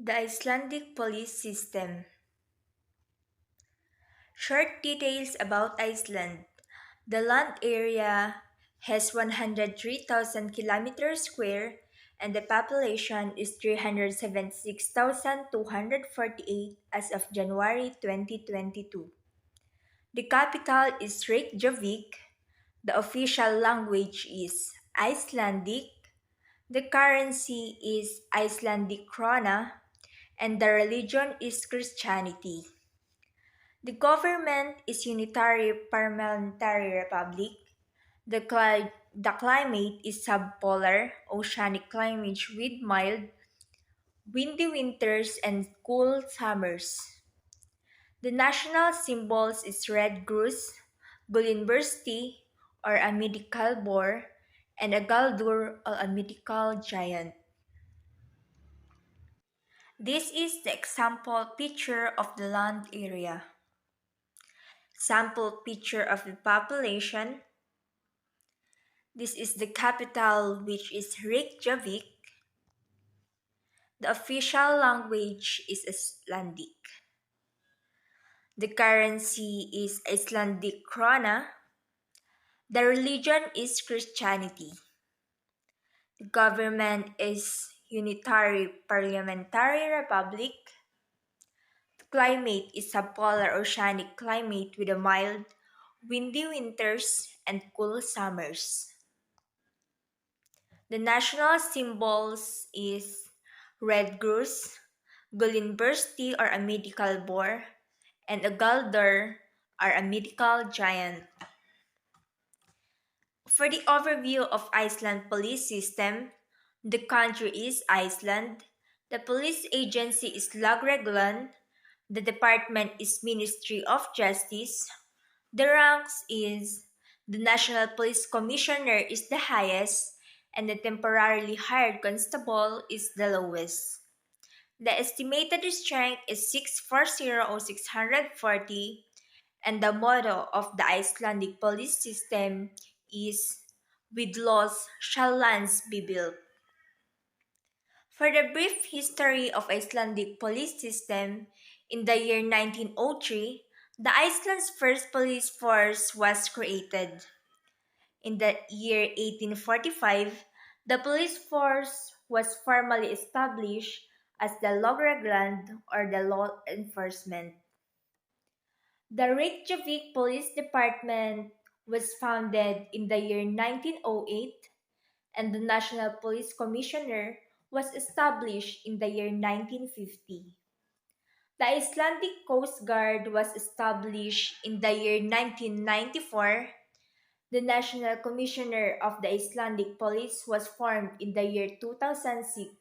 The Icelandic police system. Short details about Iceland. The land area has 103,000 kilometers square and the population is 376,248 as of January 2022. The capital is Reykjavik. The official language is Icelandic. The currency is Icelandic krona and the religion is Christianity. The government is unitary parliamentary republic. The climate is subpolar oceanic climate with mild, windy winters and cool summers. The national symbols is red goose, Gullinbursti or a mythical boar, and a galdur or a mythical giant. This is the example picture of the land area. Sample picture of the population. This is the capital, which is Reykjavik. The official language is Icelandic. The currency is Icelandic krona. The religion is Christianity. The government is unitary parliamentary republic. The climate is subpolar oceanic climate with a mild, windy winters and cool summers. The national symbols is red goose, Gullinbursti or a mythical boar, and a galdur or a mythical giant. For the overview of Iceland police system, the country is Iceland, the police agency is Lögreglan, the department is Ministry of Justice, the ranks is the National Police Commissioner is the highest, and the temporarily hired constable is the lowest. The estimated strength is 640 or 640, and the motto of the Icelandic police system is "With laws shall lands be built." For the brief history of Icelandic police system, in the year 1903, the Iceland's first police force was created. In the year 1845, the police force was formally established as the Lögreglan or the law enforcement. The Reykjavik Police Department was founded in the year 1908 and the National Police Commissioner was established in the year 1950. The Icelandic Coast Guard was established in the year 1994. The National Commissioner of the Icelandic Police was formed in the year 2006,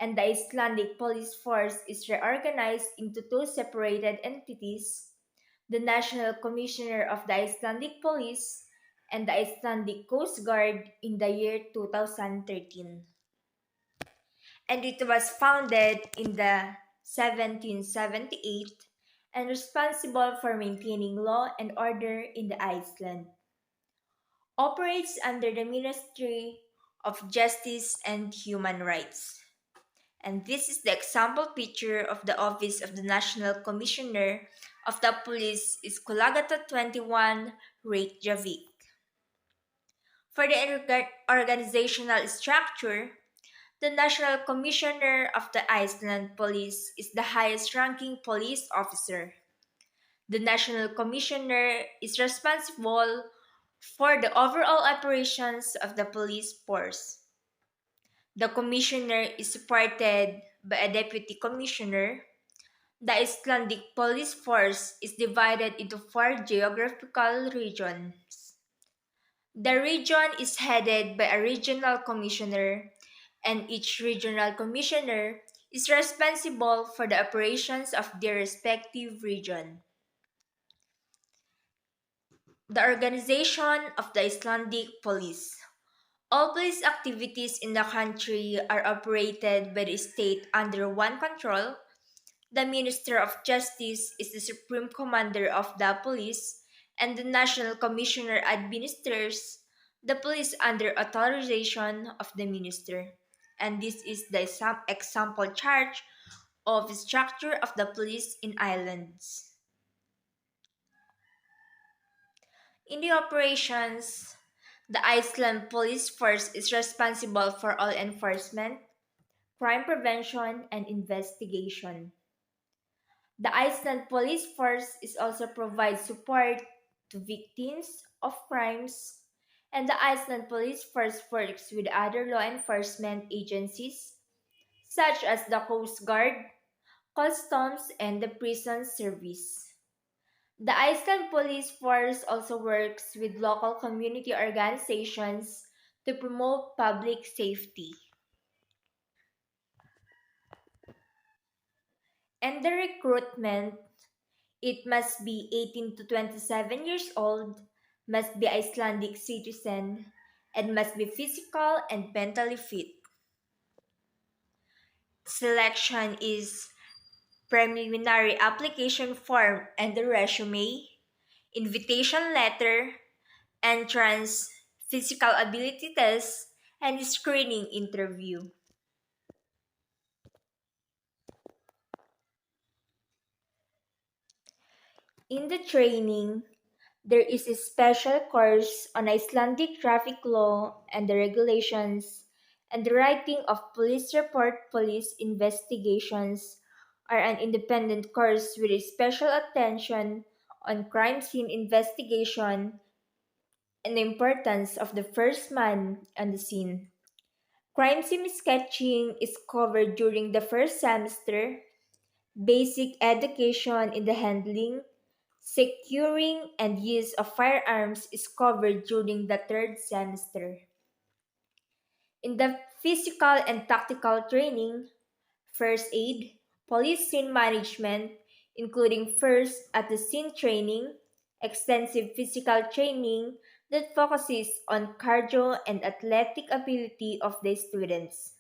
and the Icelandic Police Force is reorganized into two separated entities, the National Commissioner of the Icelandic Police and the Icelandic Coast Guard in the year 2013. And it was founded in the 1778 and responsible for maintaining law and order in the Iceland. Operates under the Ministry of Justice and Human Rights. And this is the example picture of the Office of the National Commissioner of the Police is Kulagata 21, Reykjavik. For the organizational structure, the National Commissioner of the Iceland Police is the highest ranking police officer. The National Commissioner is responsible for the overall operations of the police force. The commissioner is supported by a deputy commissioner. The Icelandic police force is divided into four geographical regions. The region is headed by a regional commissioner, and each regional commissioner is responsible for the operations of their respective region. The organization of the Icelandic police. All police activities in the country are operated by the state under one control. The Minister of Justice is the supreme commander of the police, and the National Commissioner administers the police under authorization of the minister. and this is the example chart of the structure of the police in islands. In the operations, the Iceland Police Force is responsible for all enforcement, crime prevention, and investigation. The Iceland Police Force is also provides support to victims of crimes, and the Iceland Police Force works with other law enforcement agencies such as the Coast Guard, Customs, and the Prison Service. The Iceland Police Force also works with local community organizations to promote public safety. And the recruitment, it must be 18 to 27 years old, must be Icelandic citizen, and must be physical and mentally fit. Selection is preliminary application form and the resume, invitation letter, entrance, physical ability test, and screening interview. In the training, there is a special course on Icelandic traffic law and the regulations, and the writing of police report, police investigations are an independent course with a special attention on crime scene investigation and the importance of the first man on the scene. Crime scene sketching is covered during the first semester. Basic education in the handling, securing, and use of firearms is covered during the third semester. In the physical and tactical training, first aid, police scene management, including first at the scene training, extensive physical training that focuses on cardio and athletic ability of the students,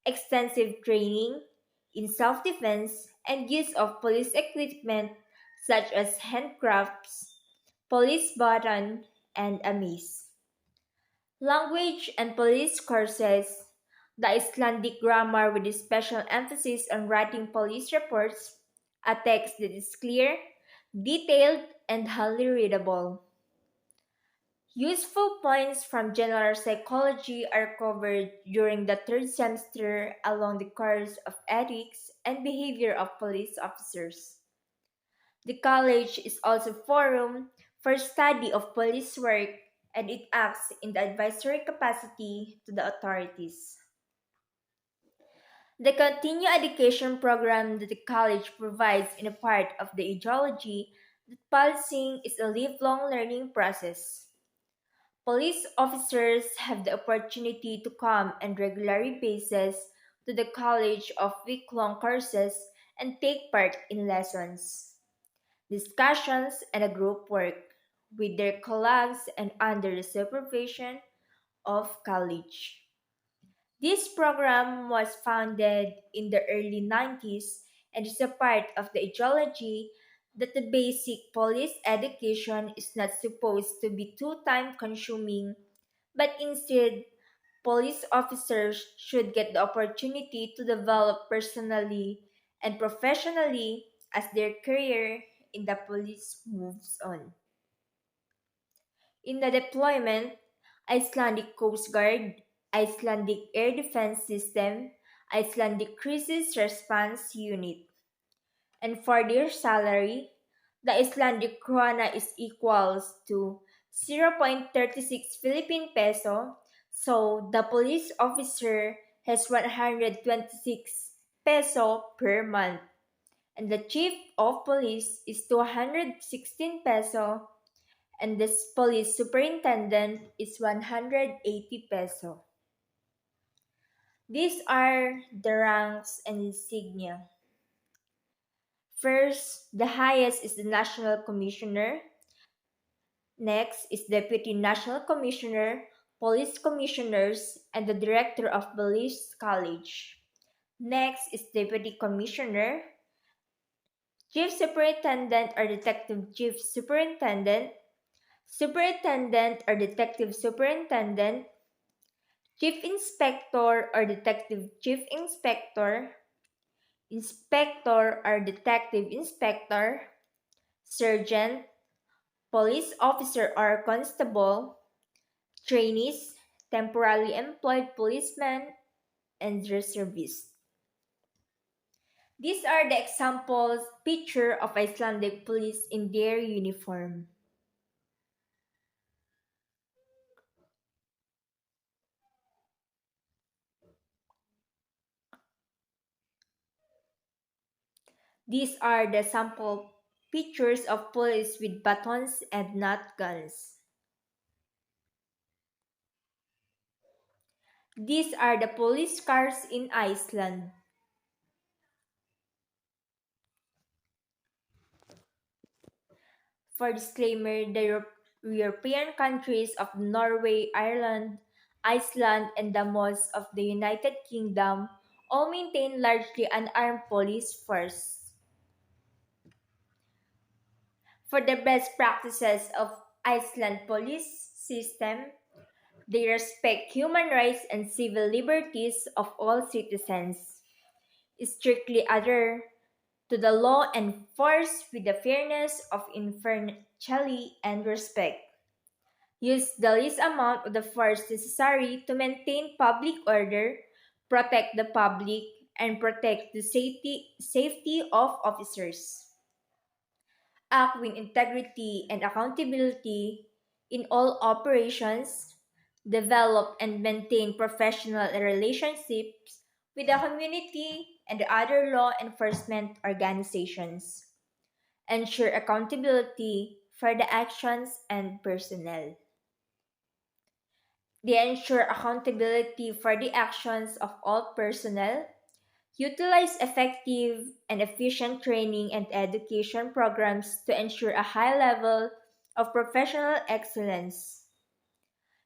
extensive training in self defense and use of police equipment such as handcuffs, police baton, and a mace. Language and police courses, the Icelandic grammar with a special emphasis on writing police reports, a text that is clear, detailed, and highly readable. Useful points from general psychology are covered during the third semester along the course of ethics and behavior of police officers. The college is also forum for study of police work and it acts in the advisory capacity to the authorities. The continuing education program that the college provides in a part of the ideology that policing is a lifelong learning process. Police officers have the opportunity to come on regular basis to the college of week-long courses and take part in lessons, discussions, and a group work with their colleagues and under the supervision of college. This program was founded in the early 90s and is a part of the ideology that the basic police education is not supposed to be too time consuming, but instead, police officers should get the opportunity to develop personally and professionally as their career in the police moves on. In the deployment, Icelandic Coast Guard, Icelandic Air Defense System, Icelandic Crisis Response Unit. And for their salary, the Icelandic krona is equals to 0.36 Philippine peso, so the police officer has 126 peso per month, and the chief of police is 216 peso, and the police superintendent is 180 peso. These are the ranks and insignia. First, the highest is the National Commissioner. Next is Deputy National Commissioner, Police Commissioners, and the Director of Police College. Next is Deputy Commissioner, Chief Superintendent or Detective Chief Superintendent, Superintendent or Detective Superintendent, Chief Inspector or Detective Chief Inspector, Inspector or Detective Inspector, Sergeant, Police Officer or Constable, Trainees, Temporarily Employed Policemen, and Reservists. These are the examples picture of Icelandic police in their uniform. These are the sample pictures of police with batons and not guns. These are the police cars in Iceland. For disclaimer, the European countries of Norway, Ireland, Iceland, and the most of the United Kingdom all maintain largely unarmed police force. For the best practices of Iceland police system, they respect human rights and civil liberties of all citizens, strictly adhere to the law and force with the fairness of impartiality and respect. Use the least amount of the force necessary to maintain public order, protect the public, and protect the safety of officers. Act with integrity and accountability in all operations, develop and maintain professional relationships with the community and the other law enforcement organizations, ensure accountability for the actions and personnel. They ensure accountability for the actions of all personnel, utilize effective and efficient training and education programs to ensure a high level of professional excellence.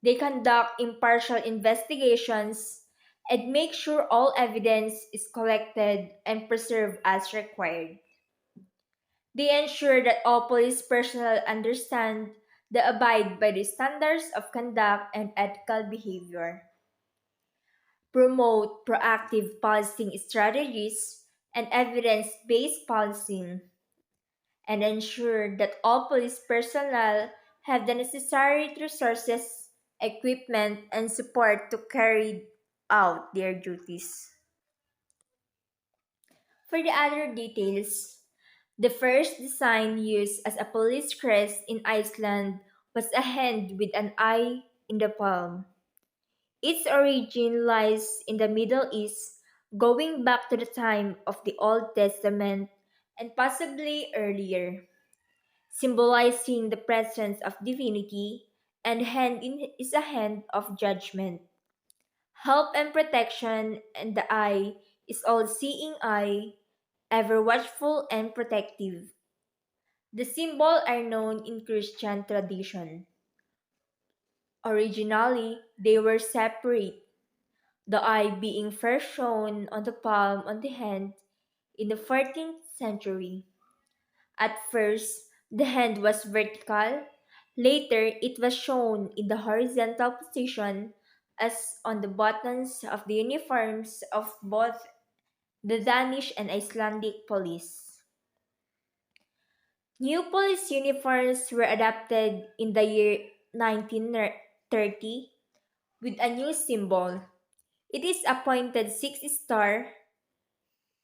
They conduct impartial investigations and make sure all evidence is collected and preserved as required. They ensure that all police personnel understand the abide by the standards of conduct and ethical behavior. Promote proactive policing strategies and evidence-based policing, and ensure that all police personnel have the necessary resources, equipment, and support to carry out their duties. For the other details, the first design used as a police crest in Iceland was a hand with an eye in the palm. Its origin lies in the Middle East, going back to the time of the Old Testament and possibly earlier, symbolizing the presence of divinity, and is a hand of judgment, help and protection, and the eye is all-seeing eye, ever watchful and protective. The symbol are known in Christian tradition. Originally, they were separate, the eye being first shown on the palm of the hand in the 14th century. At first, the hand was vertical. Later, it was shown in the horizontal position as on the buttons of the uniforms of both the Danish and Icelandic police. New police uniforms were adopted in the year 1930 with a new symbol. It is a pointed six star,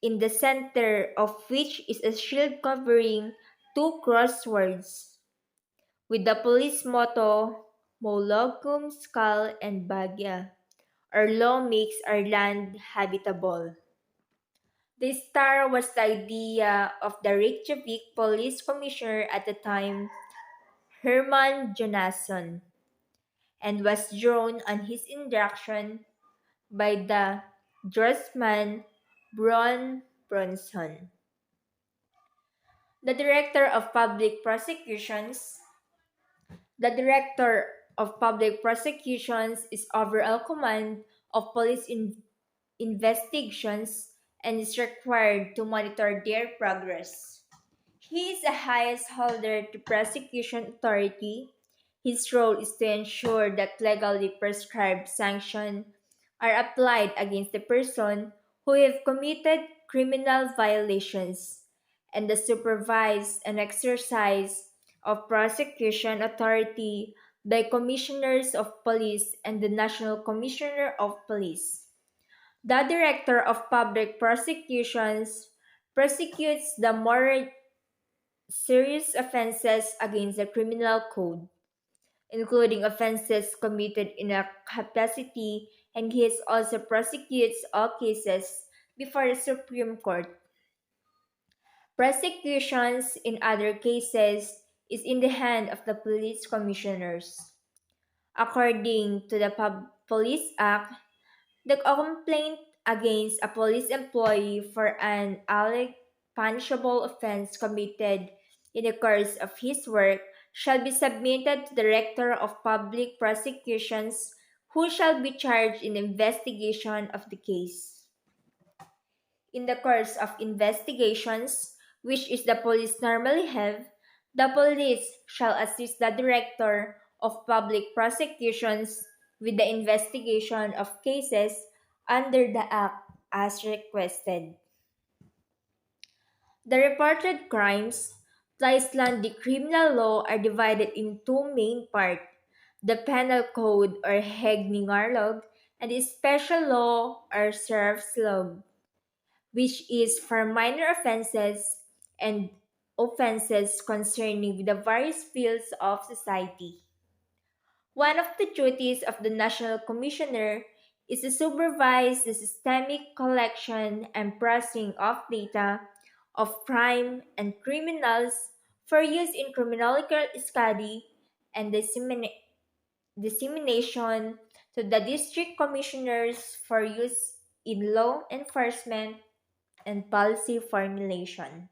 in the center of which is a shield covering two crosswords, with the police motto Mologum Skull and Bagya. Our law makes our land habitable. The star was the idea of the Reykjavik police commissioner at the time, Herman Jonasson, and was drawn on his instruction by the draftsman Bron Bronson. The Director of Public Prosecutions. The Director of Public Prosecutions is overall command of police investigations and is required to monitor their progress. He is the highest holder to prosecution authority. His role is to ensure that legally prescribed sanctions are applied against the person who have committed criminal violations, and the supervise and exercise of prosecution authority by commissioners of police and the National Commissioner of Police. The Director of Public Prosecutions prosecutes the more serious offenses against the criminal code, including offenses committed in a capacity, and he also prosecutes all cases before the Supreme Court. Prosecutions in other cases is in the hand of the police commissioners. According to the Police Act, the complaint against a police employee for an alleged punishable offense committed in the course of his work shall be submitted to the Director of Public Prosecutions, who shall be charged in the investigation of the case. In the course of investigations, which is the police normally have, the police shall assist the Director of Public Prosecutions with the investigation of cases under the Act as requested. The reported crimes, the Icelandic criminal law are divided in two main parts: the penal code or hegningarlog and the special law or serfslog, which is for minor offenses and offenses concerning the various fields of society. One of the duties of the National Commissioner is to supervise the systemic collection and processing of data of crime and criminals for use in criminological study and dissemination to the district commissioners for use in law enforcement and policy formulation.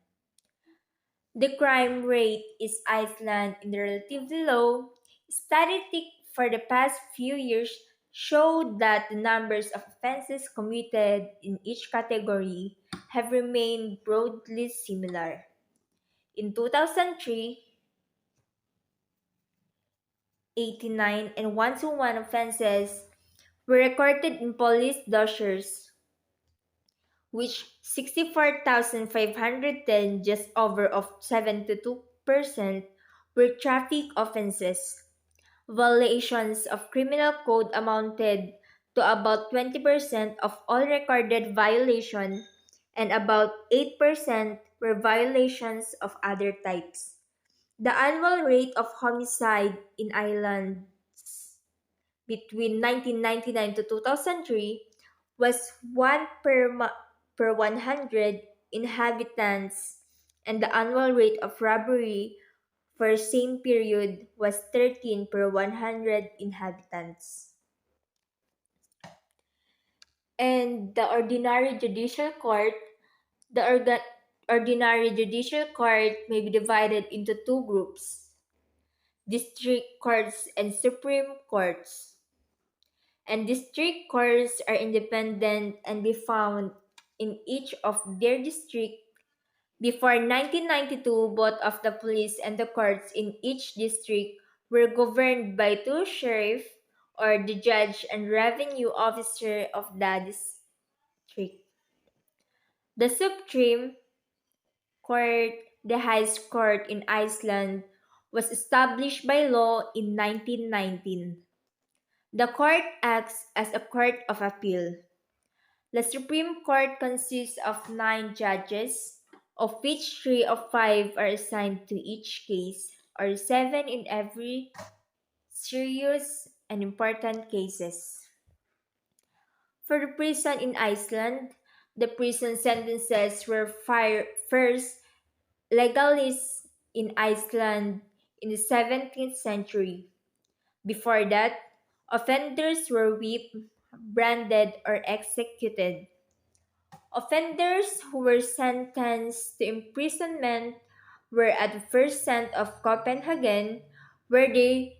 The crime rate is Iceland in the relatively low. Statistics for the past few years show that the numbers of offenses committed in each category have remained broadly similar. In 2003, 89 and 121 offenses were recorded in police dossiers, which 64,510, just over of 72%, were traffic offenses. Violations of criminal code amounted to about 20% of all recorded violations, and about 8% were violations of other types. The annual rate of homicide in Ireland between 1999 to 2003 was 1 per 100 inhabitants, and the annual rate of robbery for same period was 13 per 100 inhabitants. And the ordinary judicial court, the ordinary judicial court may be divided into two groups: district courts and supreme courts. And district courts are independent and be found in each of their district. Before 1992, both of the police and the courts in each district were governed by two sheriff, or the judge and revenue officer of the district. The Supreme Court, the highest court in Iceland, was established by law in 1919. The court acts as a court of appeal. The Supreme Court consists of 9 judges, of which 3 of 5 are assigned to each case, or 7 in every serious and important cases. For the prison in Iceland, the prison sentences were first legalized in Iceland in the 17th century. Before that, offenders were whipped, branded, or executed. Offenders who were sentenced to imprisonment were at first sent to Copenhagen, where they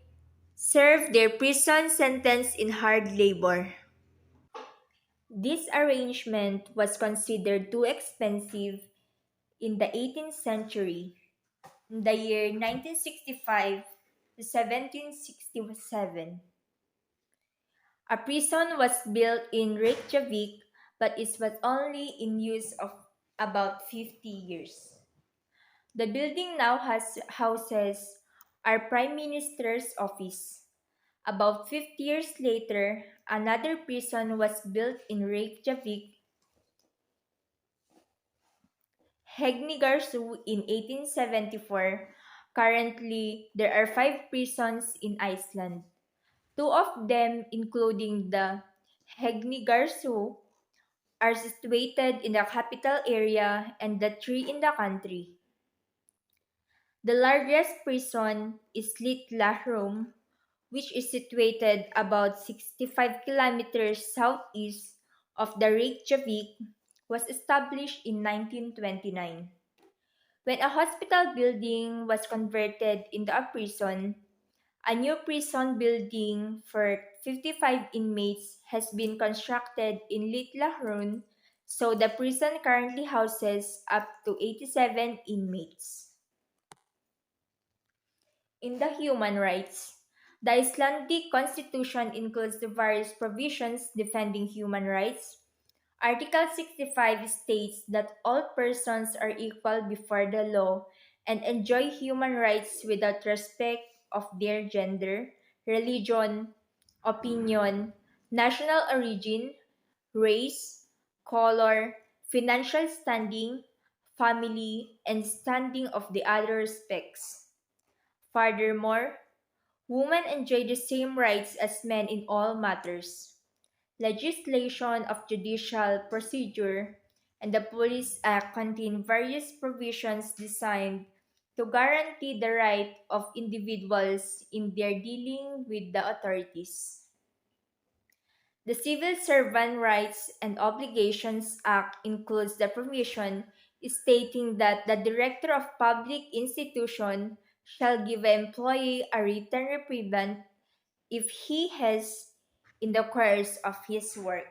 served their prison sentence in hard labor. This arrangement was considered too expensive in the 18th century. In the year 1965 to 1767, A prison was built in Reykjavik, but it was only in use of about 50 years. The building now houses our Prime Minister's office. About 50 years later, another prison was built in Reykjavik, Hegnigarsu in 1874. Currently, there are five prisons in Iceland. Two of them, including the Hegnigarsu, are situated in the capital area and the three in the country. The largest prison is Litlahrum, which is situated about 65 kilometers southeast of the Reykjavik, was established in 1929. When a hospital building was converted into a prison, a new prison building for 55 inmates has been constructed in Litlahrum, so the prison currently houses up to 87 inmates. In the human rights, the Icelandic constitution includes the various provisions defending human rights. Article 65 states that all persons are equal before the law and enjoy human rights without respect of their gender, religion, opinion, national origin, race, color, financial standing, family, and standing of the other respects. Furthermore, women enjoy the same rights as men in all matters. Legislation of judicial procedure and the Police Act contain various provisions designed to guarantee the right of individuals in their dealing with the authorities. The Civil Servant Rights and Obligations Act includes the provision stating that the director of public institution shall give an employee a written reprimand if he has, in the course of his work,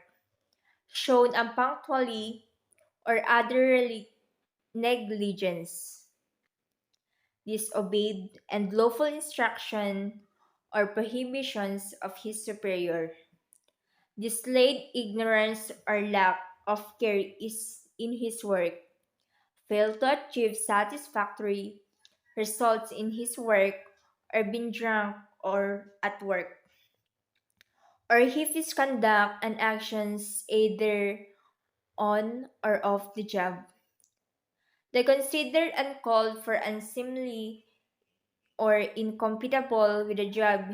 shown unpunctuality or other negligence, disobeyed unlawful instruction or prohibitions of his superior, displayed ignorance or lack of care is in his work, failed to achieve satisfactory results in his work, or been drunk or at work, or if his conduct and actions either on or off the job. They considered uncalled for, unseemly, or incompatible with the job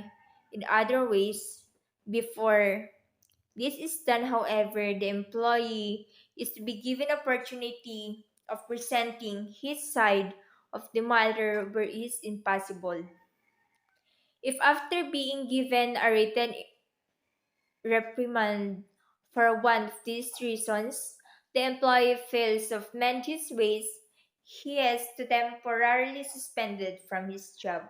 in other ways. Before this is done, however, the employee is to be given opportunity of presenting his side of the matter where it is impossible. If after being given a written reprimand for one of these reasons, the employee fails to mend his ways, he is to temporarily suspended from his job.